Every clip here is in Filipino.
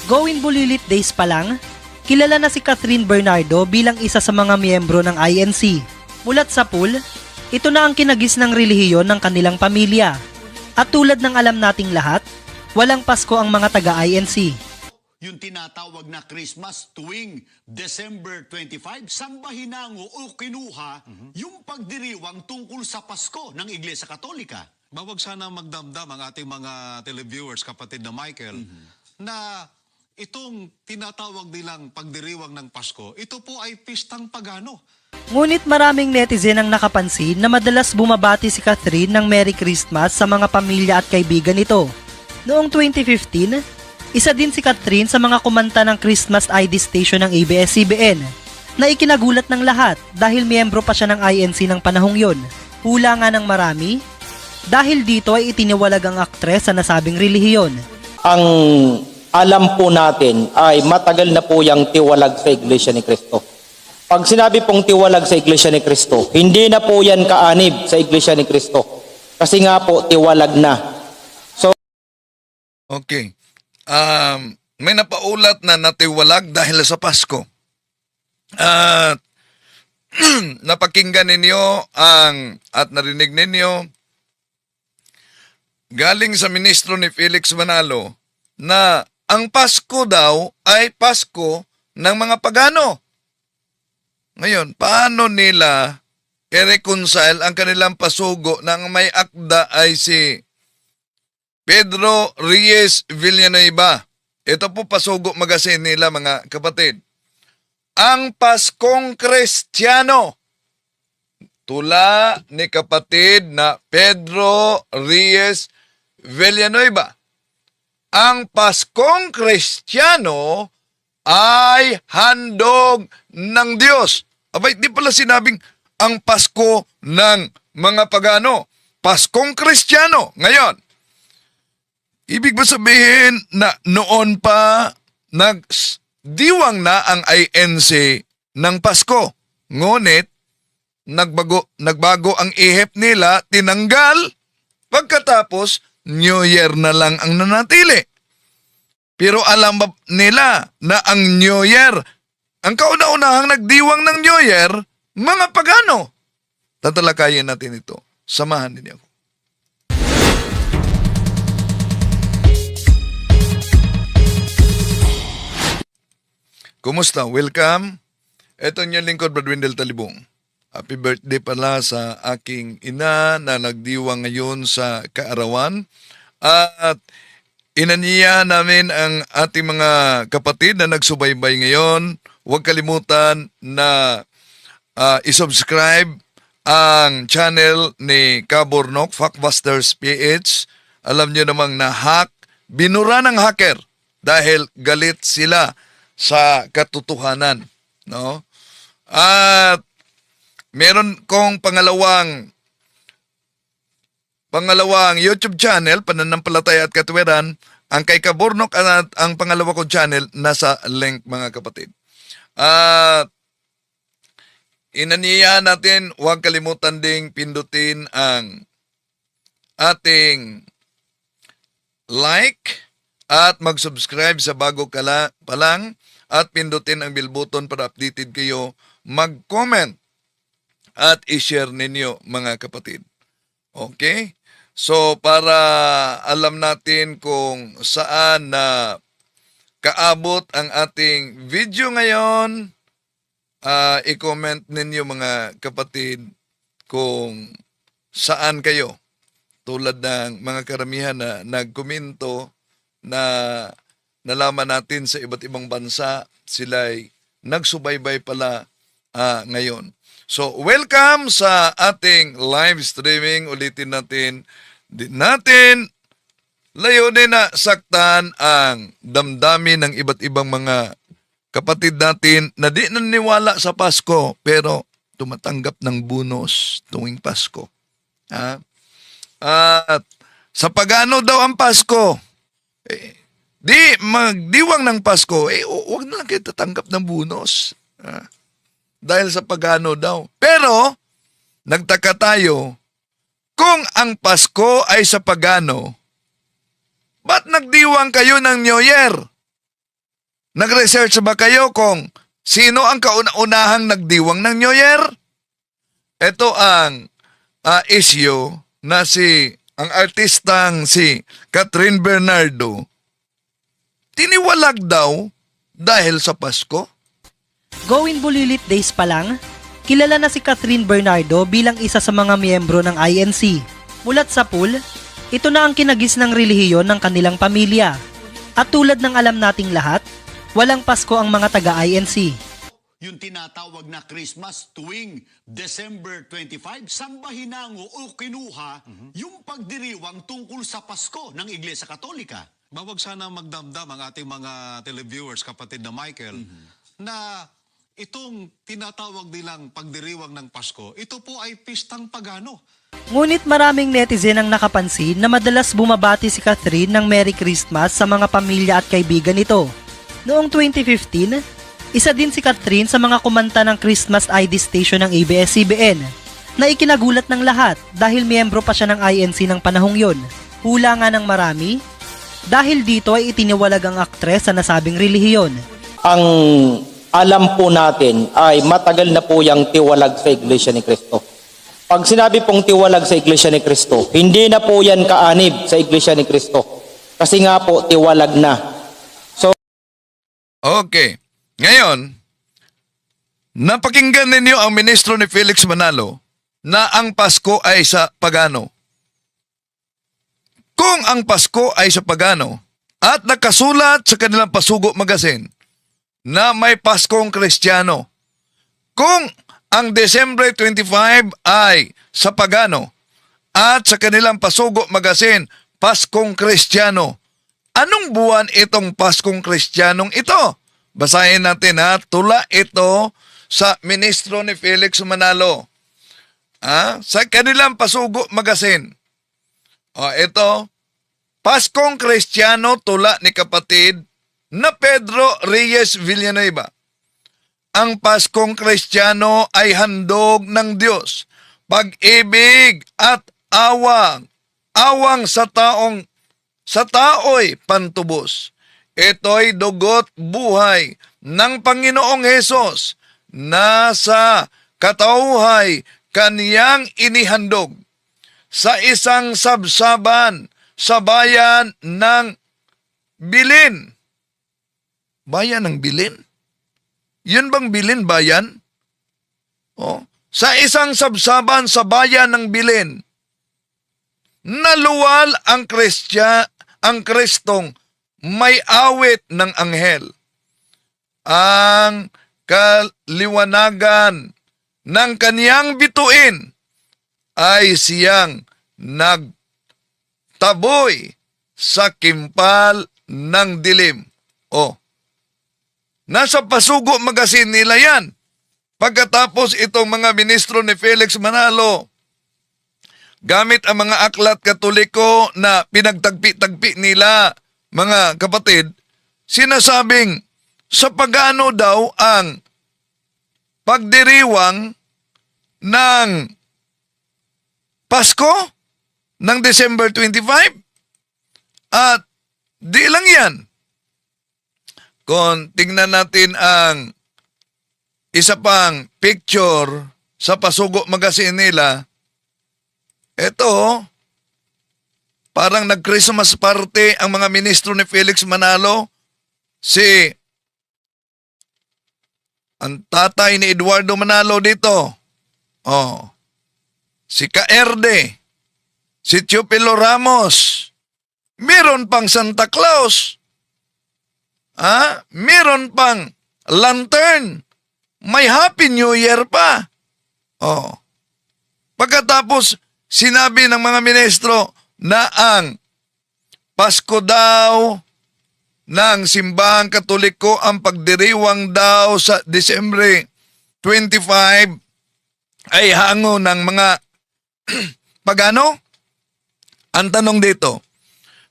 Going Bulilit Days pa lang, kilala na si Catherine Bernardo bilang isa sa mga miyembro ng INC. Mulat sa pool, ito na ang kinagis ng relihiyon ng kanilang pamilya. At tulad ng alam nating lahat, walang Pasko ang mga taga-INC. Yung tinatawag na Christmas tuwing December 25, saan ba hinango o kinuha yung pagdiriwang tungkol sa Pasko ng Iglesia Katolika? Bawag sana magdamdam ang ating mga televiewers, kapatid na Michael, na itong tinatawag nilang pagdiriwang ng Pasko, ito po ay pistang pagano. Ngunit maraming netizen ang nakapansin na madalas bumabati si Catherine ng Merry Christmas sa mga pamilya at kaibigan nito. Noong 2015, isa din si Catherine sa mga kumanta ng Christmas ID station ng ABS-CBN na ikinagulat ng lahat dahil miyembro pa siya ng INC ng panahong yon. Hula nga ng marami, dahil dito ay itiniwalag ang aktres sa nasabing relihiyon. Ang alam po natin ay matagal na po yung tiwalag sa Iglesia ni Cristo. Pag sinabi pong tiwalag sa Iglesia ni Cristo, hindi na po yan kaanib sa Iglesia ni Cristo. Kasi nga po, tiwalag na. So, Okay. May napaulat na natiwalag dahil sa Pasko. At napakinggan ninyo at narinig ninyo galing sa ministro ni Felix Manalo na ang Pasko daw ay Pasko ng mga pagano. Ngayon, paano nila i-reconcile ang kanilang pasugo nang may akda ay si Pedro Reyes Villanueva? Ito po pasugo magazine nila, mga kapatid. Ang Paskong Kristiyano. Tula ni kapatid na Pedro Reyes Villanueva. Ang Paskong Kristiyano ay handog ng Diyos. Abay, di pala sinabing ang Pasko ng mga pagano. Paskong Kristiyano. Ngayon, ibig ba sabihin na noon pa nagdiwang na ang INC ng Pasko? Ngunit, nagbago ang ihip nila, tinanggal, pagkatapos, New Year na lang ang nanatili. Pero alam ba nila na ang New Year, ang kauna-unahang nagdiwang ng New Year, mga pagano? Tatalakayin natin ito. Samahan ninyo ako. Kumusta? Welcome. Ito yung lingkod, Brad Wendell Talibong. Happy birthday pala sa aking ina na nagdiwang ngayon sa kaarawan. At inaniya namin ang ating mga kapatid na nagsubaybay ngayon. Huwag kalimutan na isubscribe ang channel ni Kabornok, Factbusters PH. Alam nyo namang na-hack, binura ng hacker dahil galit sila sa katotohanan. No? At meron kong pangalawang YouTube channel, Pananampalataya at Katwiran. Ang kay Kabornok at ang pangalawa kong channel nasa link, mga kapatid. At inaniya natin, huwag kalimutan ding pindutin ang ating like at mag-subscribe sa bago pa lang at pindutin ang bell button para updated kayo. Mag-comment at i-share ninyo, mga kapatid. Okay? So, para alam natin kung saan na kaabot ang ating video ngayon, i-comment ninyo, mga kapatid, kung saan kayo. Tulad ng mga karamihan na nagkomento na nalaman natin sa iba't ibang bansa, sila'y nagsubaybay pala ngayon. So, welcome sa ating live streaming. Ulitin natin, di natin layunin na saktan ang damdamin ng iba't ibang mga kapatid natin na di naniwala sa Pasko pero tumatanggap ng bonus tuwing Pasko. At sa pagano daw ang Pasko, di magdiwang ng Pasko, huwag na lang kayo tatanggap ng bonus. Dahil sa pagano daw. Pero, nagtaka tayo, kung ang Pasko ay sa pagano, ba't nagdiwang kayo ng New Year? Nag-research ba kayo kung sino ang kauna-unahang nagdiwang ng New Year? Ito ang issue na ang artistang si Catherine Bernardo tiniwalag daw dahil sa Pasko. Going Bulilit Days pa lang, kilala na si Catherine Bernardo bilang isa sa mga miyembro ng INC. Mulat sa pool, ito na ang kinagis ng relihiyon ng kanilang pamilya. At tulad ng alam nating lahat, walang Pasko ang mga taga-INC. Yung tinatawag na Christmas tuwing December 25, saan ba hinango o kinuha yung pagdiriwang tungkol sa Pasko ng Iglesia Katolika? Bawag sana magdamdam ang ating mga televiewers, kapatid na Michael, na itong tinatawag nilang pagdiriwang ng Pasko, ito po ay pistang pagano. Ngunit maraming netizen ang nakapansin na madalas bumabati si Catherine ng Merry Christmas sa mga pamilya at kaibigan nito. Noong 2015, isa din si Catherine sa mga kumanta ng Christmas ID station ng ABS-CBN na ikinagulat ng lahat dahil miyembro pa siya ng INC ng panahong yon. Hula nga ng marami, dahil dito ay itiniwalag ang aktres sa nasabing relihiyon. Ang alam po natin ay matagal na po yung tiwalag sa Iglesia ni Cristo. Pag sinabi pong tiwalag sa Iglesia ni Cristo, hindi na po yan kaanib sa Iglesia ni Cristo. Kasi nga po, tiwalag na. So, Okay. Ngayon, napakinggan ninyo ang ministro ni Felix Manalo na ang Pasko ay sa pagano. Kung ang Pasko ay sa pagano at nakasulat sa kanilang Pasugo Magazine na may Paskong Kristiyano, kung ang December 25 ay sa pagano at sa kanilang Pasugo Magazine, Paskong Kristiyano, anong buwan itong Paskong Kristiyanong ito? Basahin natin ha, tula ito sa ministro ni Felix Manalo. Sa kanilang Pasugo Magazine. Ito, Paskong Kristiyano, tula ni kapatid na Pedro Reyes Villanueva. Ang Paskong Kristiyano ay handog ng Diyos, pag-ibig at awang sa tao'y pantubos. Ito'y dugot buhay ng Panginoong Hesus na sa katauhay kaniyang inihandog sa isang sabsaban sa bayan ng Bilin. Bayan ng Bilin? Yun bang Bilin bayan? Sa isang sabsaban sa bayan ng Bilin, naluwal ang Kristong may awit ng anghel. Ang kaliwanagan ng kaniyang bituin ay siyang nagtaboy sa kimpal ng dilim. Nasa Pasugo Magazine nila yan. Pagkatapos itong mga ministro ni Felix Manalo, gamit ang mga aklat Katoliko na pinagtagpi-tagpi nila, mga kapatid, sinasabing sa pagano daw ang pagdiriwang ng Pasko ng December 25. At di lang yan. Kung tingnan natin ang isa pang picture sa Pasugo Magazine nila, ito, parang nag-Christmas party ang mga ministro ni Felix Manalo. Ang tatay ni Eduardo Manalo dito. Si Kaerde. Si Chupilo Ramos. Meron pang Santa Claus. Meron pang lantern. May Happy New Year pa. Pagkatapos, sinabi ng mga ministro na ang Pasko daw ng simbahang Katoliko, ang pagdiriwang daw sa Disyembre 25 ay hango ng mga pagano? Ang tanong dito,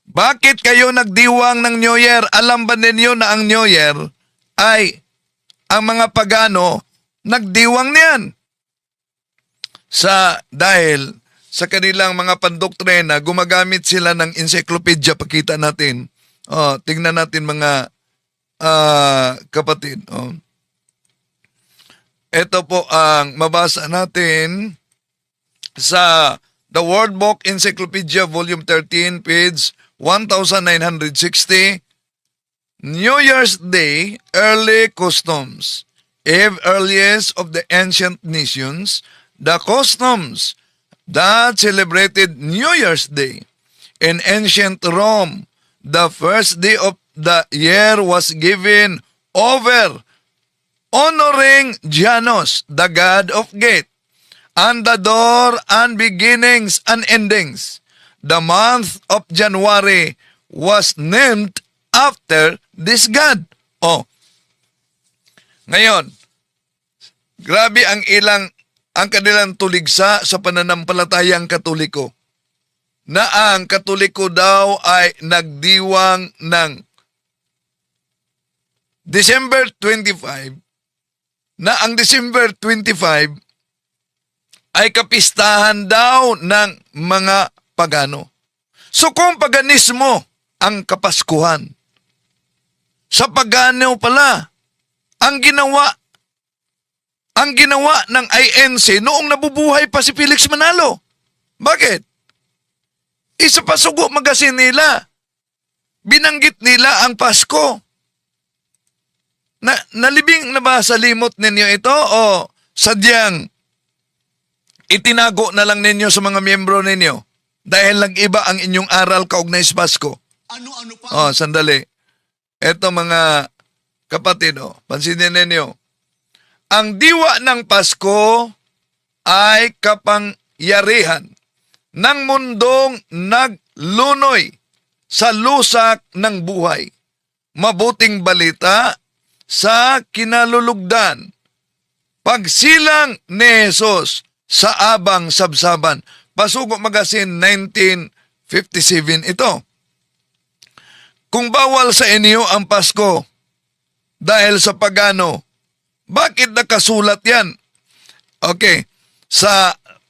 bakit kayo nagdiwang ng New Year? Alam ba ninyo na ang New Year ay ang mga pagano nagdiwang niyan? Dahil sa kanilang mga pandoktrina, gumagamit sila ng encyclopedia. Pakita natin. Tingnan natin mga kapatid. Ito po ang mabasa natin sa The Word Book Encyclopedia Volume 13, page 1960. New Year's Day, early customs. Earliest of the ancient nations, the customs that celebrated New Year's Day. In ancient Rome, the first day of the year was given over, honoring Janus, the god of gate, and the door and beginnings and endings. The month of January was named after this god. Ngayon, grabe ang kanilang tuligsa sa pananampalatayang Katoliko. Na ang Katoliko daw ay nagdiwang ng December 25, na ang December 25 ay kapistahan daw ng mga pagano. So kung paganismo ang Kapaskuhan, sa pagano pala ang ginawa ng INC noong nabubuhay pa si Felix Manalo. Bakit? Isa pa sugo magasin nila. Binanggit nila ang Pasko. Nalibing na ba sa limot ninyo ito o sadyang itinago na lang ninyo sa mga miyembro ninyo dahil nag-iba ang inyong aral kaugnay sa Pasko? Ano pa? Sandali. Ito mga kapatid, pansinin ninyo. Ang diwa ng Pasko ay kapangyarihan ng mundong naglunoy sa lusak ng buhay. Mabuting balita sa kinalulugdan. Pagsilang ni Jesus sa abang sabsaban. Pasugo Magazine 1957 ito. Kung bawal sa inyo ang Pasko dahil sa pagano, bakit nakasulat yan? Okay,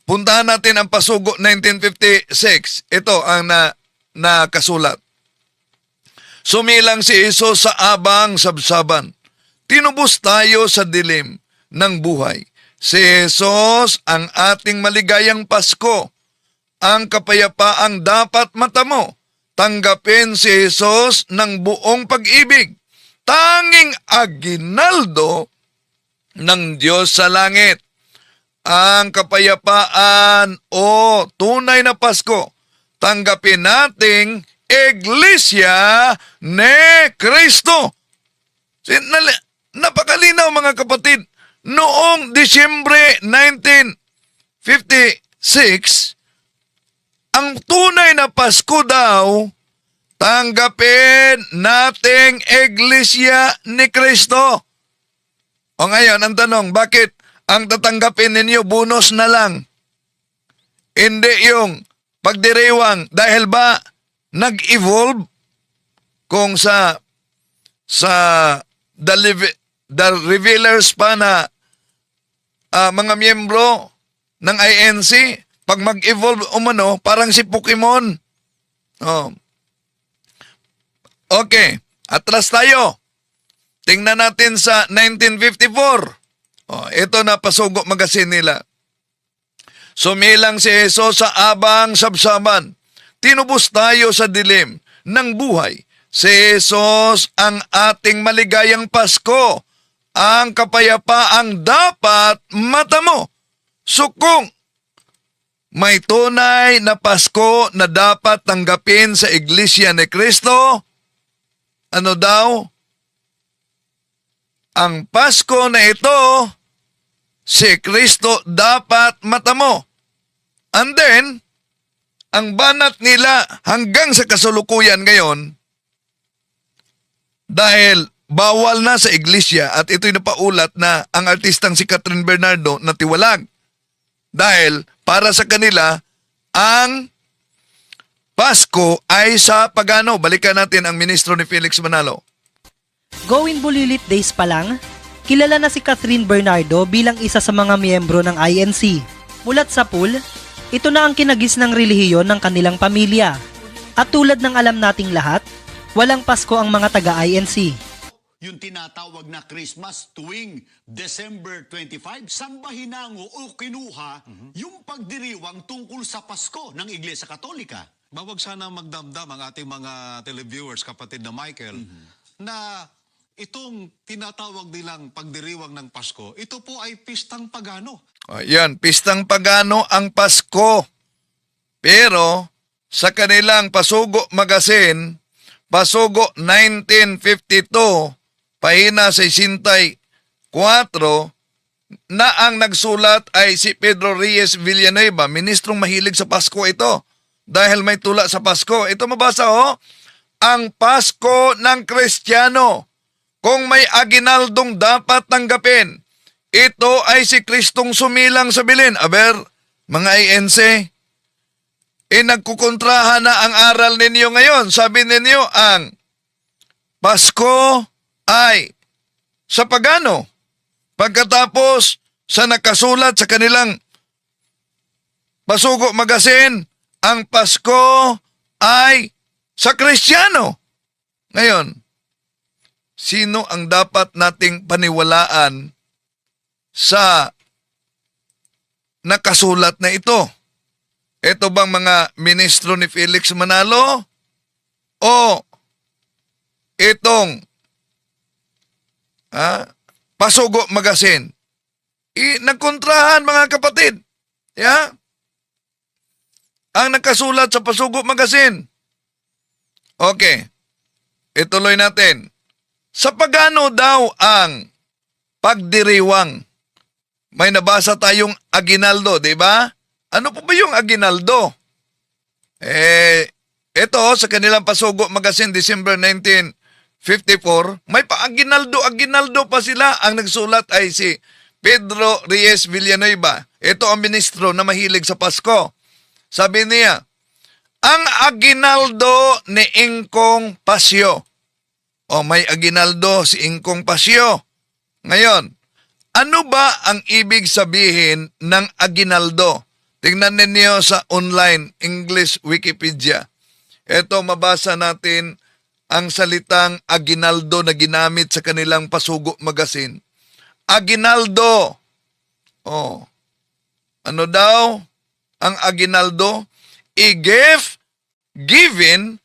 puntahan natin ang Pasugo 1956. Ito ang nakasulat. Sumilang si Jesus sa abang sabsaban. Tinubos tayo sa dilim ng buhay. Si Jesus ang ating maligayang Pasko. Ang kapayapaang dapat matamo. Tanggapin si Jesus ng buong pag-ibig. Tanging aginaldo ng Diyos sa langit. Ang kapayapaan o tunay na Pasko, tanggapin nating Iglesia ni Cristo. Napakalinaw mga kapatid. Noong Disyembre 1956, ang tunay na Pasko daw, tanggapin nating Iglesia ni Cristo. O ngayon, ang tanong, bakit ang tatanggapin ninyo bonus na lang? Hindi yung pagdiriwang dahil ba nag-evolve kung sa the revealers pa na mga miyembro ng INC, pag mag-evolve umano, parang si Pokemon. Okay, atras tayo. Tingnan natin sa 1954. Ito na Pasugo Magazine nila. Sumilang si Jesus sa abang sabsaban. Tinubos tayo sa dilim ng buhay. Si Jesus ang ating maligayang Pasko. Ang kapayapaang dapat matamo. So kung may tunay na Pasko na dapat tanggapin sa Iglesia ni Cristo, ano daw? Ang Pasko na ito, si Kristo dapat matamo. And then, ang banat nila hanggang sa kasalukuyan ngayon, dahil bawal na sa iglesia at ito'y napaulat na ang artistang si Catherine Bernardo natiwalag. Dahil para sa kanila, ang Pasko ay sa pagano. Balikan natin ang ministro ni Felix Manalo. Going Bulilit Days pa lang, kilala na si Catherine Bernardo bilang isa sa mga miyembro ng INC. Mulat sa pool, ito na ang kinagis ng relihiyon ng kanilang pamilya. At tulad ng alam nating lahat, walang Pasko ang mga taga-INC. yung tinatawag na Christmas tuwing December 25? Saan ba hinango o kinuha yung pagdiriwang tungkol sa Pasko ng Iglesia Katolika? Bawag sana magdamdam ang ating mga televiewers, kapatid na Michael, na itong tinatawag nilang pagdiriwang ng Pasko, ito po ay pistang pagano. Ayan, pistang pagano ang Pasko. Pero sa kanilang Pasugo Magazine, Pasugo 1952, pahina 64, na ang nagsulat ay si Pedro Reyes Villanueva, ministrong mahilig sa Pasko ito. Dahil may tula sa Pasko. Ito mabasa ang Pasko ng Kristiyano. Kung may aginaldong dapat tanggapin, ito ay si Kristong sumilang sa bilin. Aber, mga INC, nagkukontrahan na ang aral ninyo ngayon. Sabi ninyo, ang Pasko ay sa pagano. Pagkatapos sa nakasulat sa kanilang Pasugo Magazine, ang Pasko ay sa Kristiyano. Ngayon, sino ang dapat nating paniwalaan sa nakasulat na ito? Ito bang mga ministro ni Felix Manalo? O itong Pasugo Magazine? Nagkontrahan, mga kapatid. Yeah? Ang nakasulat sa Pasugo Magazine. Okay. Ituloy natin. Sa pagano daw ang pagdiriwang? May nabasa tayong aginaldo, di ba? Ano po ba yung aginaldo? Ito sa kanilang Pasugo Magazine, December 1954, may pa-aginaldo pa sila. Ang nagsulat ay si Pedro Reyes Villanueva. Ito ang ministro na mahilig sa Pasko. Sabi niya, ang aginaldo ni Ingkong Pasyo. O may aginaldo si Ingkong Pasyo. Ngayon, ano ba ang ibig sabihin ng aginaldo? Tingnan ninyo sa online English Wikipedia. Ito, mabasa natin ang salitang aginaldo na ginamit sa kanilang Pasugo Magazine. Aginaldo. Ano daw ang aginaldo? A gift given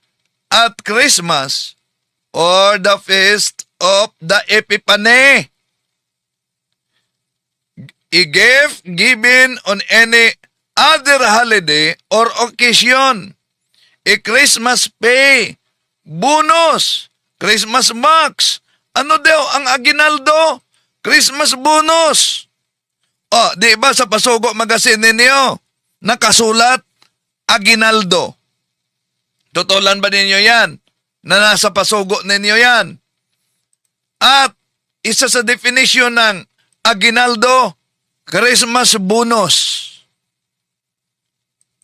at Christmas or the feast of the Epiphany. A gift given on any other holiday or occasion. A Christmas pay, bonus, Christmas box. Ano daw ang aginaldo? Christmas bonus. Di ba sa Pasugo Magazine ninyo, nakasulat, aginaldo. Tutulan ba ninyo yan? Na nasa Pasugo ninyo yan? At isa sa definition ng aginaldo, Christmas bonus.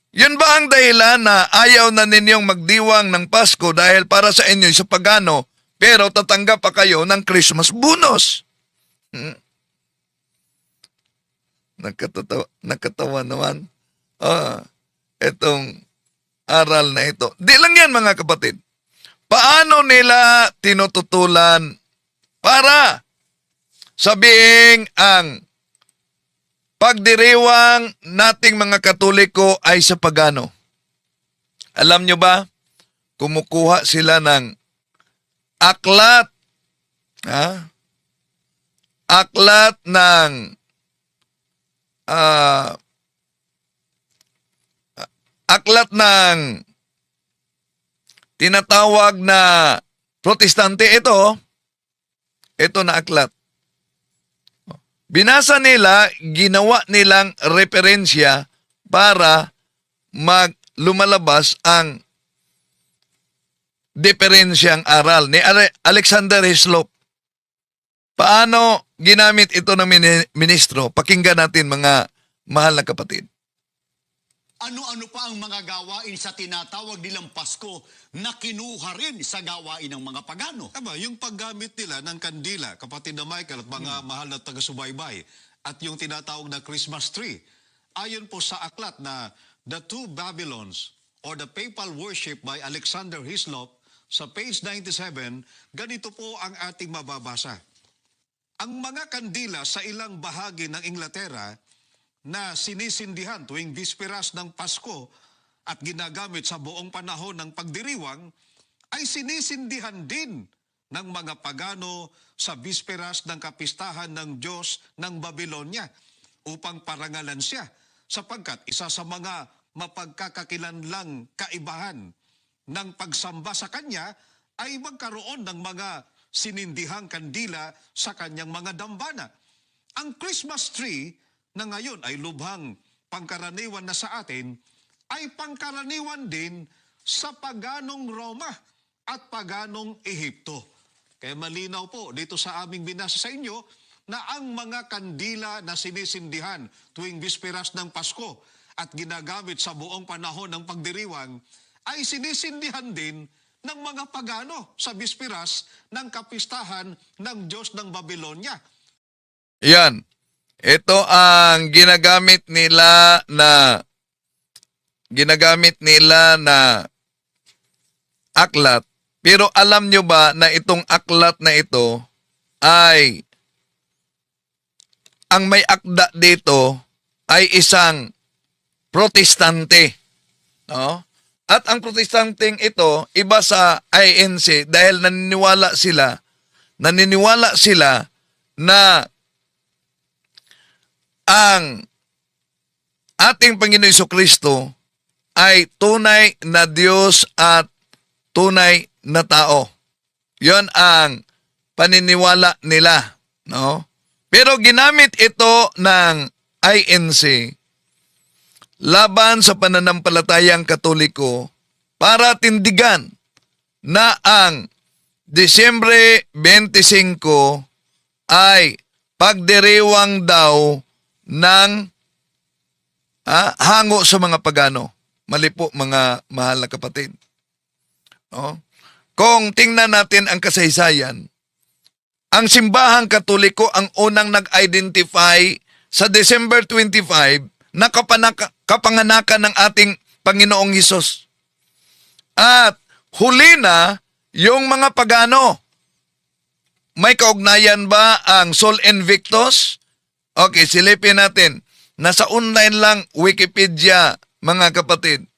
Yun ba ang dahilan na ayaw na ninyong magdiwang ng Pasko dahil para sa inyo sa pagano, pero tatanggap pa kayo ng Christmas bonus? Nakatawa naman. Itong aral na ito. Di lang yan, mga kapatid. Paano nila tinututulan para sabihing ang pagdiriwang nating mga Katoliko ay sa pagano? Alam nyo ba? Kumukuha sila ng aklat. Aklat ng tinatawag na protestante. Ito na aklat. Binasa nila, ginawa nilang referensya para lumalabas ang diferensyang aral ni Alexander Hislop. Paano ginamit ito ng ministro? Pakinggan natin, mga mahal na kapatid. Ano-ano pa ang mga gawain sa tinatawag nilang Pasko na kinuha rin sa gawain ng mga pagano? Yung paggamit nila ng kandila, kapatid na Michael at mga mahal na taga-subaybay, at yung tinatawag na Christmas tree, ayon po sa aklat na The Two Babylons or the Papal Worship by Alexander Hislop, sa page 97, ganito po ang ating mababasa. Ang mga kandila sa ilang bahagi ng Inglaterra na sinisindihan tuwing bisperas ng Pasko at ginagamit sa buong panahon ng pagdiriwang ay sinisindihan din ng mga pagano sa bisperas ng kapistahan ng Diyos ng Babylonia upang parangalan siya sapagkat isa sa mga mapagkakakilanlang kaibahan ng pagsamba sa kanya ay magkaroon ng mga sinindihang kandila sa kanyang mga dambana. Ang Christmas tree na ngayon ay lubhang pangkaraniwan na sa atin ay pangkaraniwan din sa paganong Roma at paganong Ehipto. Kaya malinaw po dito sa aming binasa sa inyo na ang mga kandila na sinisindihan tuwing bisperas ng Pasko at ginagamit sa buong panahon ng pagdiriwang ay sinisindihan din ng mga pagano sa bisperas ng kapistahan ng Diyos ng Babylonia. Yan. Ito ang ginagamit nila na aklat. Pero alam nyo ba na itong aklat na ito ay ang may akda dito ay isang protestante. No? At ang protestanteng ito, iba sa INC dahil naniniwala sila na ang ating Panginoon Jesucristo ay tunay na Diyos at tunay na tao. Yon ang paniniwala nila. No? Pero ginamit ito ng INC laban sa pananampalatayang Katoliko para tindigan na ang Disyembre 25 ay pagdiriwang daw ng hango sa mga pagano. Mali po mga mahal na kapatid. No? Kung tingnan natin ang kasaysayan, ang simbahang Katoliko ang unang nag-identify sa December 25 na kapanganakan ng ating Panginoong Hesus. At huli na yung mga pagano. May kaugnayan ba ang Sol Invictus? Okay, silipin natin. Nasa online lang Wikipedia, mga kapatid.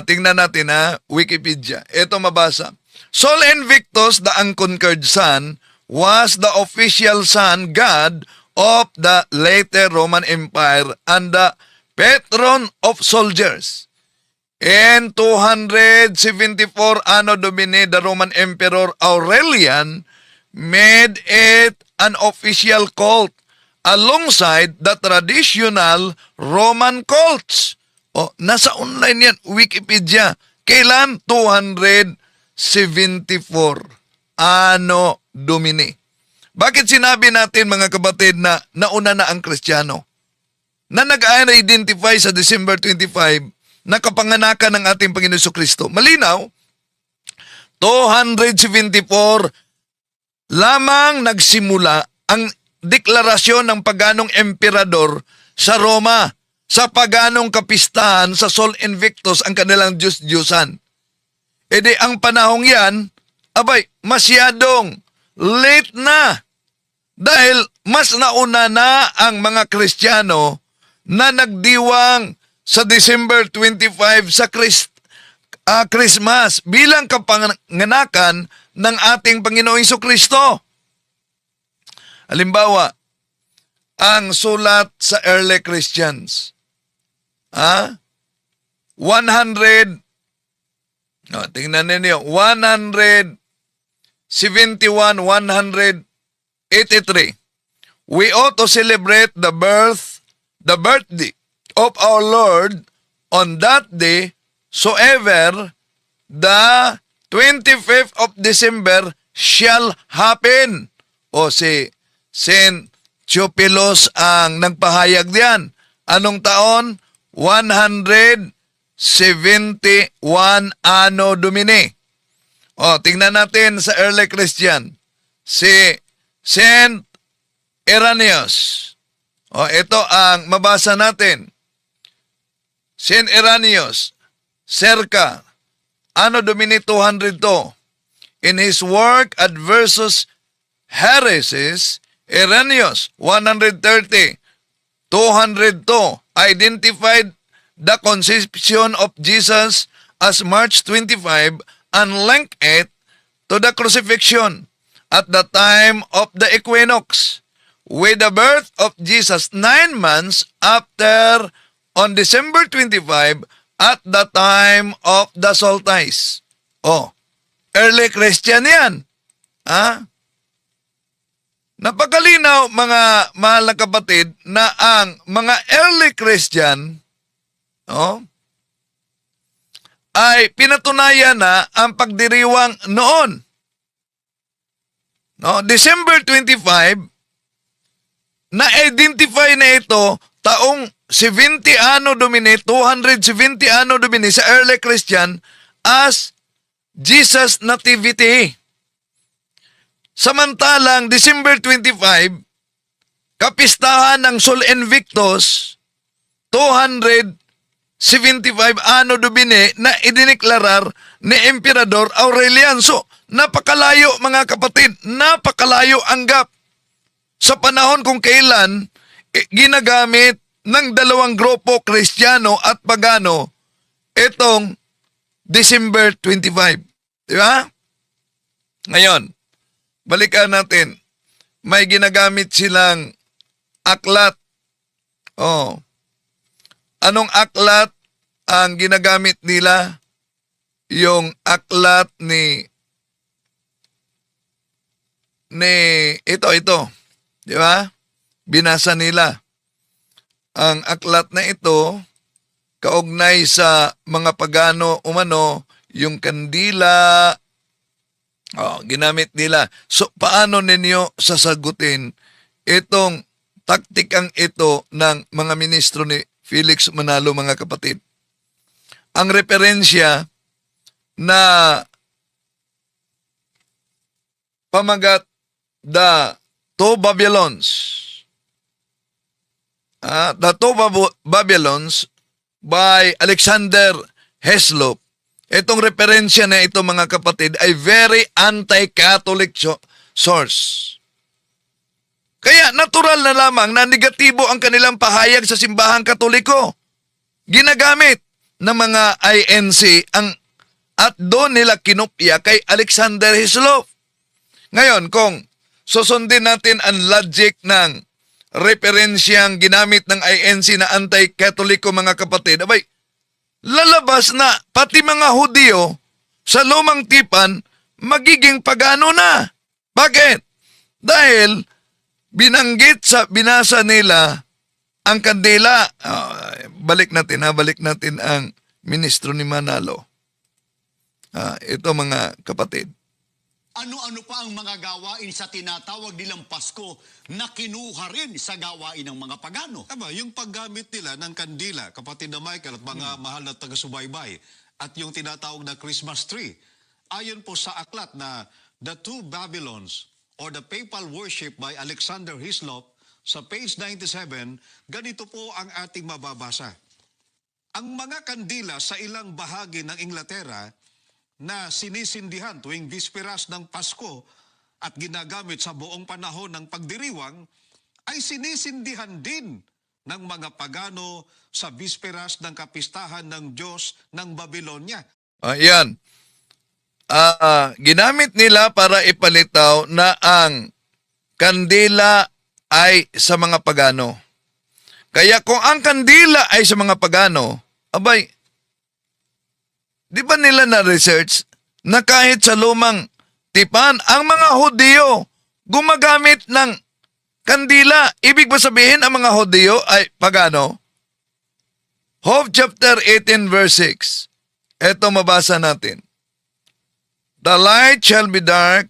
Tingnan natin Wikipedia. Ito mabasa. Sol Invictus, the unconquered sun, was the official sun god of the later Roman Empire and the patron of soldiers. In 274 Anno Domini, the Roman Emperor Aurelian made it an official cult alongside the traditional Roman cults. Nasa online yan, Wikipedia. Kailan? 274 Anno Domini. Bakit sinabi natin mga kapatid na nauna na ang Kristiyano? Na nag-identify sa December 25 na kapanganakan ng ating Panginoon Jesucristo. Malinaw, 274 lamang nagsimula ang deklarasyon ng paganong emperador sa Roma sa paganong kapistahan sa Sol Invictus ang kanilang Diyos-Diyosan. E di ang panahong yan, masyadong late na. Dahil mas nauna na ang mga Kristiyano na nagdiwang sa December 25 sa Christmas bilang kapanganakan ng ating Panginoong Jesucristo. Halimbawa, ang sulat sa early Christians. 100, tingnan ninyo, 171, 183. We ought to celebrate the birthday of our Lord on that day, soever the 25th of December shall happen. Si Saint Theophilus ang nagpahayag diyan. Anong taon? 171 Anno Domini. Tingnan natin sa early Christian. Si Saint Irenaeus. Ito ang mabasa natin. Saint Irenaeus, circa Anno Domini 202. In his work Adversus Heresies, Irenaeus 130, 202 identified the conception of Jesus as March 25 and linked it to the crucifixion at the time of the equinox, with the birth of Jesus 9 months after on December 25 at the time of the solstice. Oh, early Christian yan. Ha? Napakalinaw, mga mahal na kapatid, na ang mga early Christian ay pinatunayan na ang pagdiriwang noon. December 25, na-identify na ito taong 70 Anno Domini, 270 Anno Domini sa early Christian as Jesus Nativity. Samantalang December 25, kapistahan ng Sol Invictus, 275 Anno Domini na idiniklarar ni Emperador Aurelian. So, napakalayo mga kapatid, napakalayo ang gap sa panahon kung kailan ginagamit ng dalawang grupo, Kristiyano at Pagano, itong December 25. Di ba? Ngayon, balikan natin. May ginagamit silang aklat. Anong aklat ang ginagamit nila? Yung aklat ni ito. Di ba? Binasa nila. Ang aklat na ito, kaugnay sa mga Pagano umano, yung kandila, ginamit nila. So, paano ninyo sasagutin itong taktikang ito ng mga ministro ni Felix Manalo, mga kapatid? Ang referensya na pamagat the two Babylons, the two Babylons by Alexander Hislop. Itong referensya na ito, mga kapatid, ay very anti-Catholic source. Kaya natural na lamang na negatibo ang kanilang pahayag sa simbahang Katoliko. Ginagamit ng mga INC at doon nila kinopya kay Alexander Hislop. Ngayon, kung susundin natin ang logic ng referensyang ginamit ng INC na anti-Katoliko, mga kapatid, abay, lalabas na pati mga Hudyo sa lumang tipan magiging Pagano na. Bakit? Dahil binasa nila ang kandila. Balik natin ang ministro ni Manalo. Ito, mga kapatid. Ano-ano pa ang mga gawain sa tinatawag nilang Pasko na kinuha rin sa gawain ng mga Pagano? Yung paggamit nila ng kandila, kapatid na Michael at mga mahal na taga-subaybay, at yung tinatawag na Christmas tree, ayon po sa aklat na The Two Babylons or the Papal Worship by Alexander Hislop, sa page 97, ganito po ang ating mababasa. Ang mga kandila sa ilang bahagi ng Inglaterra na sinisindihan tuwing bisperas ng Pasko at ginagamit sa buong panahon ng pagdiriwang ay sinisindihan din ng mga Pagano sa bisperas ng kapistahan ng Diyos ng Babylonia. Ayan. Ginamit nila para ipalitaw na ang kandila ay sa mga Pagano. Kaya kung ang kandila ay sa mga Pagano, abay, di ba nila na-research na kahit sa lumang tipan, ang mga Hudyo gumagamit ng kandila? Ibig ba sabihin ang mga Hudyo ay Pagano? Job chapter 18 verse 6. Ito mabasa natin. The light shall be dark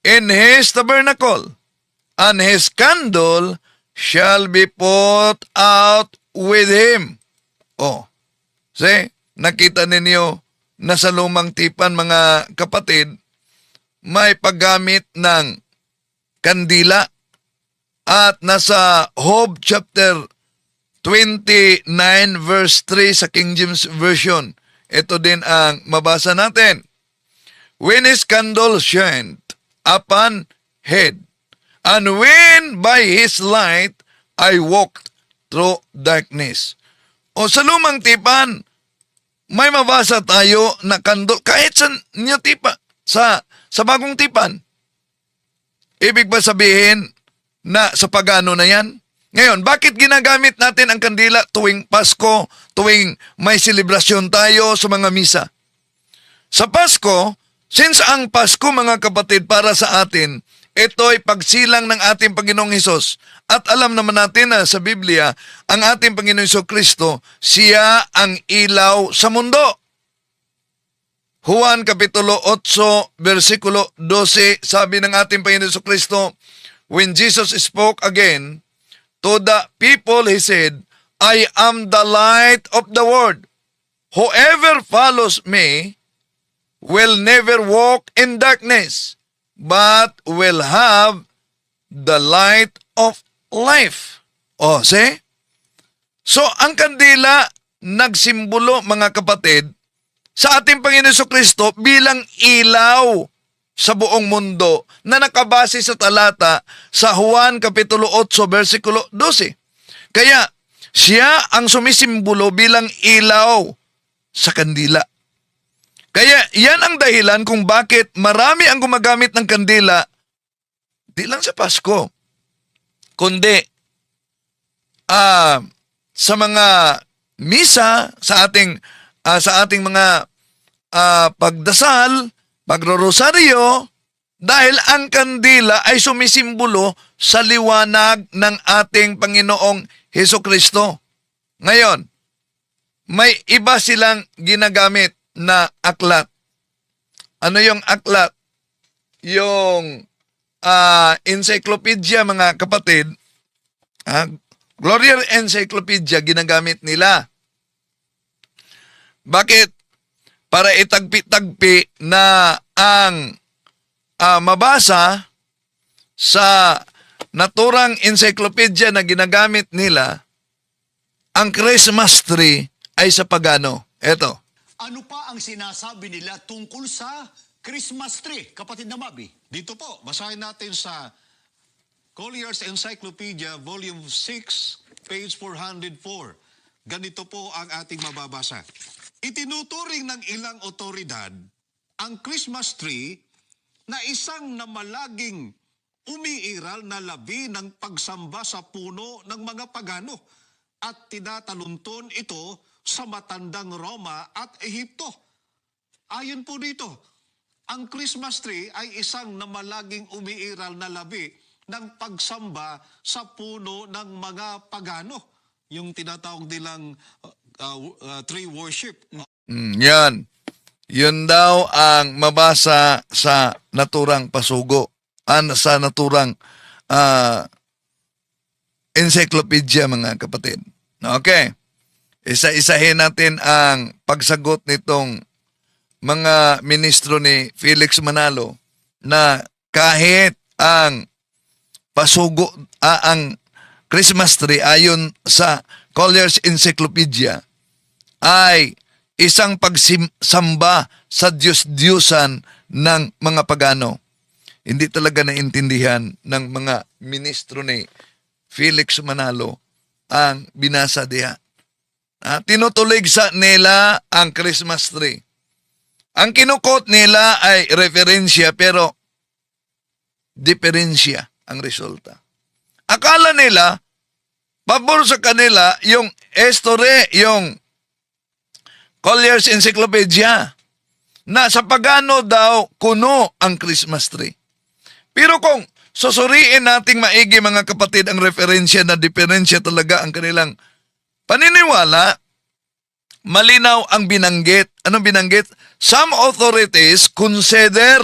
in his tabernacle, and his candle shall be put out with him. See? Nakita ninyo na sa lumang tipan, mga kapatid, may paggamit ng kandila. At nasa Job chapter 29 verse 3 sa King James Version, ito din ang mabasa natin. When his candle shined upon head, and when by his light I walked through darkness. O sa lumang tipan, may mabasa tayo na kandol, kahit sa new tipa, sa bagong tipan. Ibig ba sabihin na sa pagano na yan? Ngayon, bakit ginagamit natin ang kandila tuwing Pasko, tuwing may selebrasyon tayo sa mga misa? Sa Pasko, since ang Pasko, mga kapatid, para sa atin, ito'y pagsilang ng ating Panginoong Hesus. At alam naman natin na sa Biblia, ang ating Panginoong Jesucristo, siya ang ilaw sa mundo. Juan Kapitulo 8, versikulo 12, sabi ng ating Panginoong Jesucristo, when Jesus spoke again to the people, he said, I am the light of the world. Whoever follows me will never walk in darkness, but will have the light of life. O, see? So, ang kandila, nagsimbolo, mga kapatid, sa ating Panginoon Jesucristo bilang ilaw sa buong mundo na nakabase sa talata sa Juan Kapitulo 8, versikulo 12. Kaya, siya ang sumisimbolo bilang ilaw sa kandila. Kaya, yan ang dahilan kung bakit marami ang gumagamit ng kandila, di lang sa Pasko, kundi sa mga misa, sa ating mga pagdasal, pagrorosaryo, dahil ang kandila ay sumisimbolo sa liwanag ng ating Panginoong Hesukristo. Ngayon, may iba silang ginagamit na aklat. Ano yung aklat? Yung encyclopedia, mga kapatid. Gloria Encyclopedia ginagamit nila. Bakit? Para itagpi-tagpi na ang mabasa sa naturang encyclopedia na ginagamit nila, ang Christmas tree ay sa pagano. Eto. Ano pa ang sinasabi nila tungkol sa Christmas tree, kapatid na Mabi? Dito po, basahin natin sa Collier's Encyclopedia, Volume 6, page 404. Ganito po ang ating mababasa. Itinuturing ng ilang otoridad ang Christmas tree na isang namalaging umiiral na labi ng pagsamba sa puno ng mga pagano at tinatalunton ito sa matandang Roma at Ehipto. Ayon po dito, ang Christmas tree ay isang namalaging umiiral na labi ng pagsamba sa puno ng mga pagano, yung tinatawag nilang tree worship. Yan. Yun daw ang mabasa sa naturang pasugo, sa naturang encyclopedia, mga kapatid. Okay. Isa-isahin natin ang pagsagot nitong mga ministro ni Felix Manalo na kahit ang pasugo, ang Christmas tree ayon sa Collier's Encyclopedia ay isang pagsamba sa Diyos-Diyosan ng mga pagano. Hindi talaga naintindihan ng mga ministro ni Felix Manalo ang binasa diha. Tinutulig sa nila ang Christmas tree. Ang kinukot nila ay referensya pero diferensya ang resulta. Akala nila, pabor sa kanila yung history, yung Collier's Encyclopedia, na sa pagano daw kuno ang Christmas tree. Pero kung susuriin nating maigi, mga kapatid, ang referensya na diferensya talaga ang kanilang paniniwala, malinaw ang binanggit. Anong binanggit? Some authorities consider,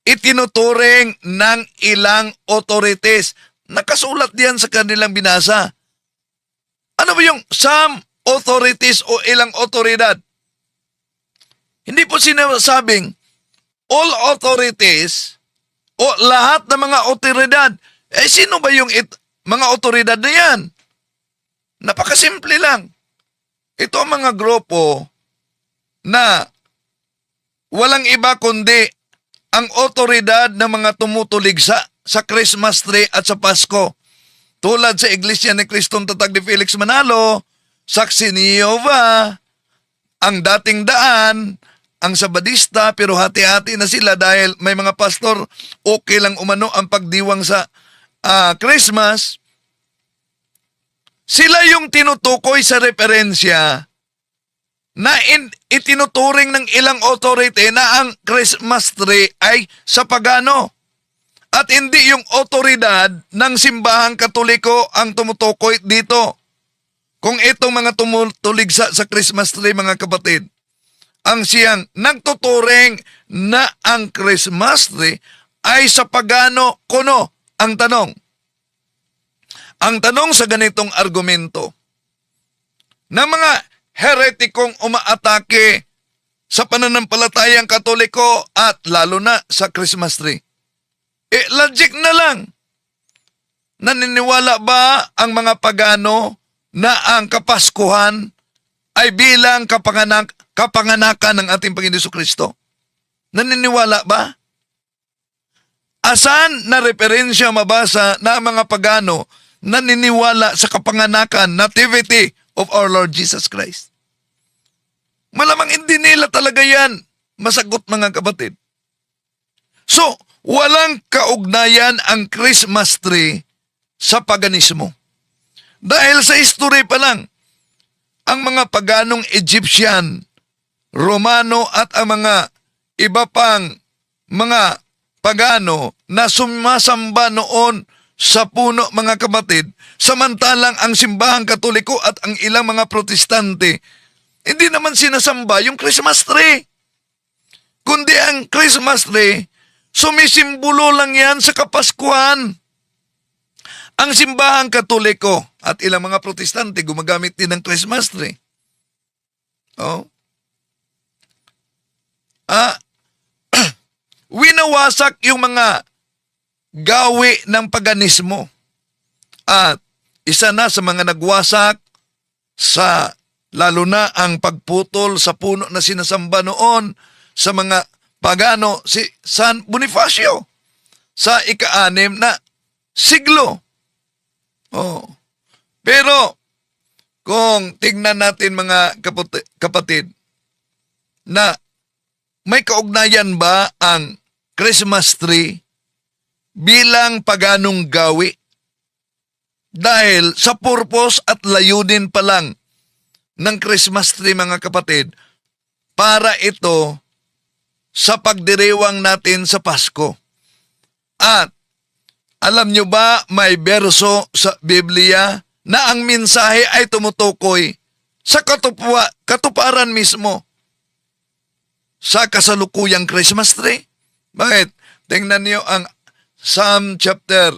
itinuturing ng ilang authorities. Nakasulat diyan sa kanilang binasa. Ano ba yung some authorities o ilang otoridad? Hindi po sinasabing all authorities o lahat ng mga otoridad. Sino ba yung mga otoridad na yan? Napakasimple lang. ito ang mga grupo na walang iba kundi ang otoridad ng mga tumutuligsa sa Christmas tree at sa Pasko. Tulad sa Iglesia ni Cristong Tatag ni Felix Manalo, Saksi ni Jehovah, ang Dating Daan, ang Sabadista, pero hati-hati na sila dahil may mga pastor, okay lang umano ang pagdiwang sa Christmas. Sila yung tinutukoy sa referensya na itinuturing ng ilang authority na ang Christmas tree ay sa pagano. At hindi yung otoridad ng simbahang Katoliko ang tumutukoy dito. Kung itong mga tumutuligsa sa Christmas tree, mga kapatid, ang siyang nagtuturing na ang Christmas tree ay sa pagano kuno ang tanong. Ang tanong sa ganitong argumento ng mga heretikong umaatake sa pananampalatayang Katoliko at lalo na sa Christmas tree. Logic na lang. Naniniwala ba ang mga pagano na ang Kapaskuhan ay bilang kapanganakan ng ating Panginoon Jesucristo? Naniniwala ba? Asan na referensya mabasa na ang mga pagano naniniwala sa kapanganakan, nativity of our Lord Jesus Christ? Malamang hindi nila talaga yan masagot, mga kapatid. So, walang kaugnayan ang Christmas tree sa paganismo. Dahil sa history pa lang, ang mga paganong Egyptian, Romano at ang mga iba pang mga pagano na sumasamba noon sa puno, mga kapatid, samantalang ang simbahang Katoliko at ang ilang mga Protestante, hindi naman sinasamba yung Christmas tree. Kundi ang Christmas tree, sumisimbolo lang yan sa Kapaskuhan. Ang simbahang Katoliko at ilang mga Protestante gumagamit din ng Christmas tree. Oh. Winawasak yung mga gawi ng paganismo. At isa na sa mga nagwasak sa lalo na ang pagputol sa puno na sinasamba noon sa mga pagano, si San Bonifacio sa ika-6 na siglo. Oh. Pero kung tingnan natin, mga kapatid, na may kaugnayan ba ang Christmas tree bilang paganong gawi? Dahil sa purpose at layunin pa lang ng Christmas tree, mga kapatid, para ito sa pagdiriwang natin sa Pasko. At alam nyo ba, may berso sa Biblia na ang mensahe ay tumutukoy sa katuparan mismo sa kasalukuyang Christmas tree? Bakit? Tingnan niyo ang Psalm chapter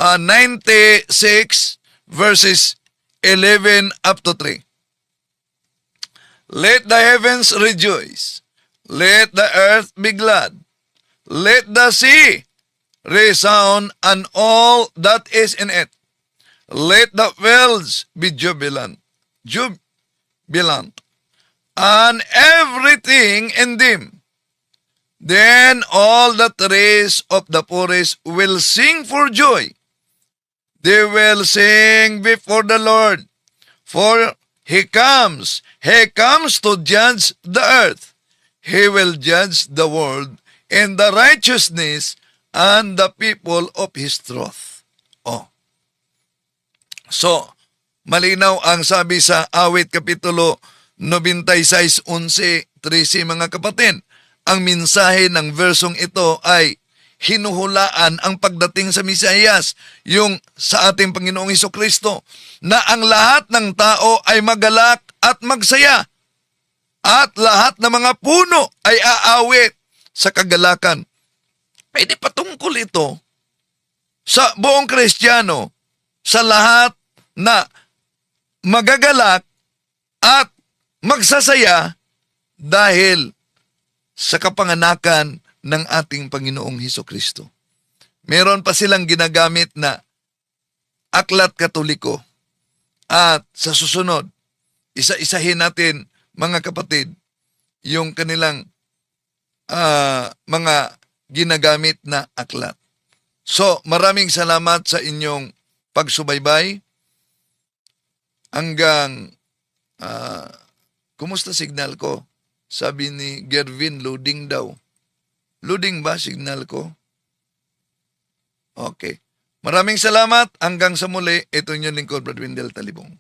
96 verses 11 up to 3. Let the heavens rejoice. Let the earth be glad. Let the sea resound and all that is in it. Let the wells be jubilant, and everything in them. Then all the trees of the forest will sing for joy. They will sing before the Lord, for He comes to judge the earth. He will judge the world in the righteousness and the people of His truth. Oh. So, malinaw ang sabi sa Awit Kapitulo 96, 11, 13, mga kapatid. Ang mensahe ng versong ito ay hinuhulaan ang pagdating sa Mesiyas, yung sa ating Panginoong Hesukristo, na ang lahat ng tao ay magalak at magsaya, at lahat ng mga puno ay aawit sa kagalakan. Ay di patungkol ito sa buong Kristiyano, sa lahat na magagalak at magsasaya dahil sa kapanganakan ng ating Panginoong Hesukristo. Meron pa silang ginagamit na aklat Katoliko. At sa susunod, isa-isahin natin, mga kapatid, yung kanilang mga ginagamit na aklat. So, maraming salamat sa inyong pagsubaybay. Hanggang, kumusta signal ko? Sabi ni Gervin, loading daw. Loading ba signal ko? Okay. Maraming salamat. Hanggang sa muli, ito yung lingkod, Brad Wendell Talibong.